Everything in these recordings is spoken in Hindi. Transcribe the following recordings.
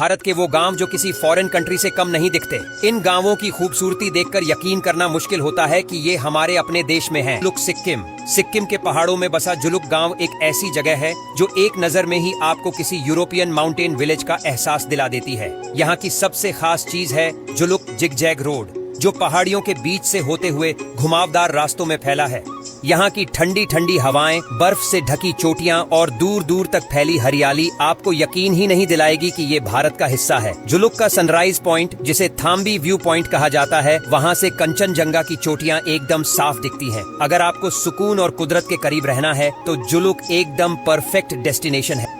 भारत के वो गांव जो किसी फॉरेन कंट्री से कम नहीं दिखते। इन गांवों की खूबसूरती देखकर यकीन करना मुश्किल होता है कि ये हमारे अपने देश में है। जुलुक सिक्किम। सिक्किम के पहाड़ों में बसा जुलुक गांव एक ऐसी जगह है जो एक नजर में ही आपको किसी यूरोपियन माउंटेन विलेज का एहसास दिला देती है। यहाँ की सबसे खास चीज है जुलुक जिगजैग रोड, जो पहाड़ियों के बीच से होते हुए घुमावदार रास्तों में फैला है। यहाँ की ठंडी ठंडी हवाएं, बर्फ से ढकी चोटियां और दूर दूर तक फैली हरियाली आपको यकीन ही नहीं दिलाएगी कि ये भारत का हिस्सा है। जुलुक का सनराइज पॉइंट, जिसे थाम्बी व्यू पॉइंट कहा जाता है, वहाँ से कंचनजंगा की चोटियां एकदम साफ दिखती हैं। अगर आपको सुकून और कुदरत के करीब रहना है तो जुलुक एकदम परफेक्ट डेस्टिनेशन है।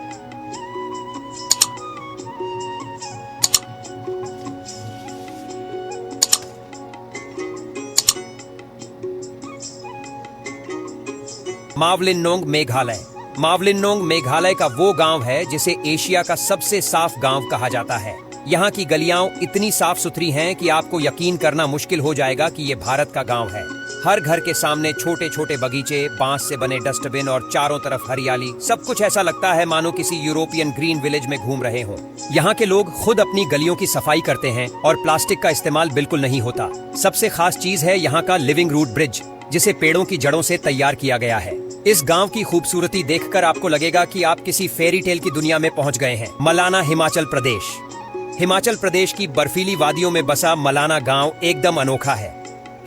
मावलिनोंग मेघालय। मावलिनोंग मेघालय का वो गांव है जिसे एशिया का सबसे साफ गांव कहा जाता है। यहाँ की गलियां इतनी साफ सुथरी हैं कि आपको यकीन करना मुश्किल हो जाएगा कि ये भारत का गांव है। हर घर के सामने छोटे छोटे बगीचे, बांस से बने डस्टबिन और चारों तरफ हरियाली। सब कुछ ऐसा लगता है मानो किसी यूरोपियन ग्रीन विलेज में घूम रहे हों। यहाँ के लोग खुद अपनी गलियों की सफाई करते हैं और प्लास्टिक का इस्तेमाल बिल्कुल नहीं होता। सबसे खास चीज है यहाँ का लिविंग रूट ब्रिज, जिसे पेड़ों की जड़ों से तैयार किया गया है। इस गांव की खूबसूरती देखकर आपको लगेगा कि आप किसी फेरी टेल की दुनिया में पहुंच गए हैं। मलाना, हिमाचल प्रदेश। हिमाचल प्रदेश की बर्फीली वादियों में बसा मलाना गांव एकदम अनोखा है।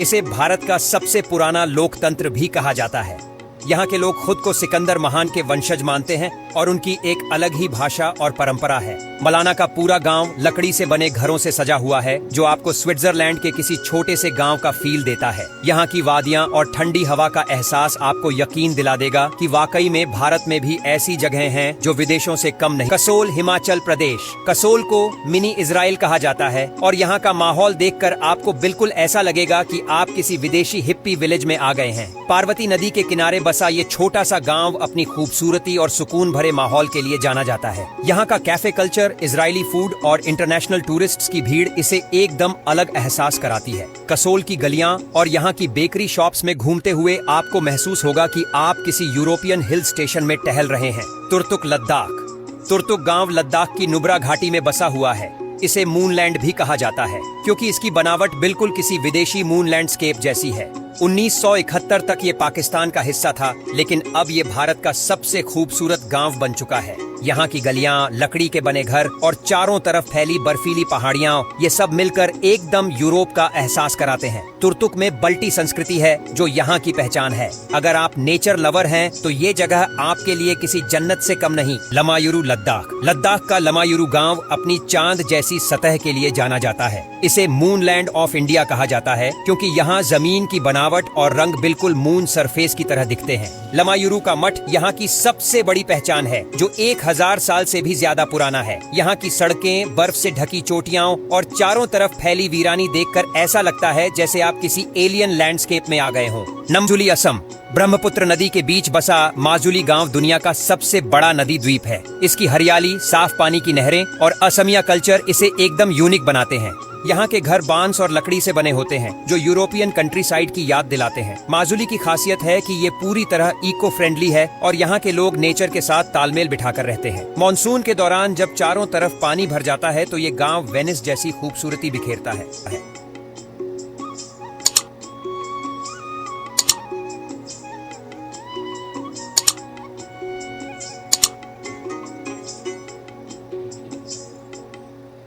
इसे भारत का सबसे पुराना लोकतंत्र भी कहा जाता है। यहाँ के लोग खुद को सिकंदर महान के वंशज मानते हैं और उनकी एक अलग ही भाषा और परंपरा है। मलाना का पूरा गांव लकड़ी से बने घरों से सजा हुआ है, जो आपको स्विट्जरलैंड के किसी छोटे से गांव का फील देता है। यहाँ की वादियां और ठंडी हवा का एहसास आपको यकीन दिला देगा कि वाकई में भारत में भी ऐसी जगहें हैं जो विदेशों से कम नहीं। कसोल, हिमाचल प्रदेश। कसोल को मिनी इजराइल कहा जाता है और यहाँ का माहौल देखकर आपको बिल्कुल ऐसा लगेगा कि आप किसी विदेशी हिप्पी विलेज में आ गए हैं। पार्वती नदी के किनारे बसा ये छोटा सा गांव अपनी खूबसूरती और सुकून भरे माहौल के लिए जाना जाता है। यहाँ का कैफे कल्चर, इजरायली फूड और इंटरनेशनल टूरिस्ट्स की भीड़ इसे एकदम अलग एहसास कराती है। कसोल की गलियां और यहाँ की बेकरी शॉप्स में घूमते हुए आपको महसूस होगा कि आप किसी यूरोपियन हिल स्टेशन में टहल रहे हैं। तुर्तुक, लद्दाख। तुर्तुक गांव लद्दाख की नुब्रा घाटी में बसा हुआ है। इसे मूनलैंड भी कहा जाता है क्योंकि इसकी बनावट बिल्कुल किसी विदेशी मून लैंडस्केप जैसी है। 1971 तक ये पाकिस्तान का हिस्सा था, लेकिन अब ये भारत का सबसे खूबसूरत गांव बन चुका है। यहाँ की गलियां, लकड़ी के बने घर और चारों तरफ फैली बर्फीली पहाड़ियां, ये सब मिलकर एकदम यूरोप का एहसास कराते हैं। तुर्तुक में बल्टी संस्कृति है जो यहाँ की पहचान है। अगर आप नेचर लवर हैं तो ये जगह आपके लिए किसी जन्नत से कम नहीं। लमायुरु, लद्दाख। लद्दाख का लमायुरु गांव अपनी चांद जैसी सतह के लिए जाना जाता है। इसे मूनलैंड ऑफ इंडिया कहा जाता है क्योंकि यहाँ जमीन की बनावट और रंग बिल्कुल मून सरफेस की तरह दिखते हैं। लमायुरु का मठ यहाँ की सबसे बड़ी पहचान है, जो 1000 साल से भी ज्यादा पुराना है। यहाँ की सड़कें, बर्फ से ढकी चोटियां और चारों तरफ फैली वीरानी देखकर ऐसा लगता है जैसे आप किसी एलियन लैंडस्केप में आ गए हों। नमजुली, असम। ब्रह्मपुत्र नदी के बीच बसा माजुली गांव दुनिया का सबसे बड़ा नदी द्वीप है। इसकी हरियाली, साफ पानी की नहरें और असमिया कल्चर इसे एकदम यूनिक बनाते हैं। यहाँ के घर बांस और लकड़ी से बने होते हैं जो यूरोपियन कंट्री साइड की याद दिलाते हैं। माजुली की खासियत है कि ये पूरी तरह इको फ्रेंडली है और यहाँ के लोग नेचर के साथ तालमेल बिठाकर रहते हैं। मॉनसून के दौरान जब चारों तरफ पानी भर जाता है तो ये गांव वेनिस जैसी खूबसूरती बिखेरता है।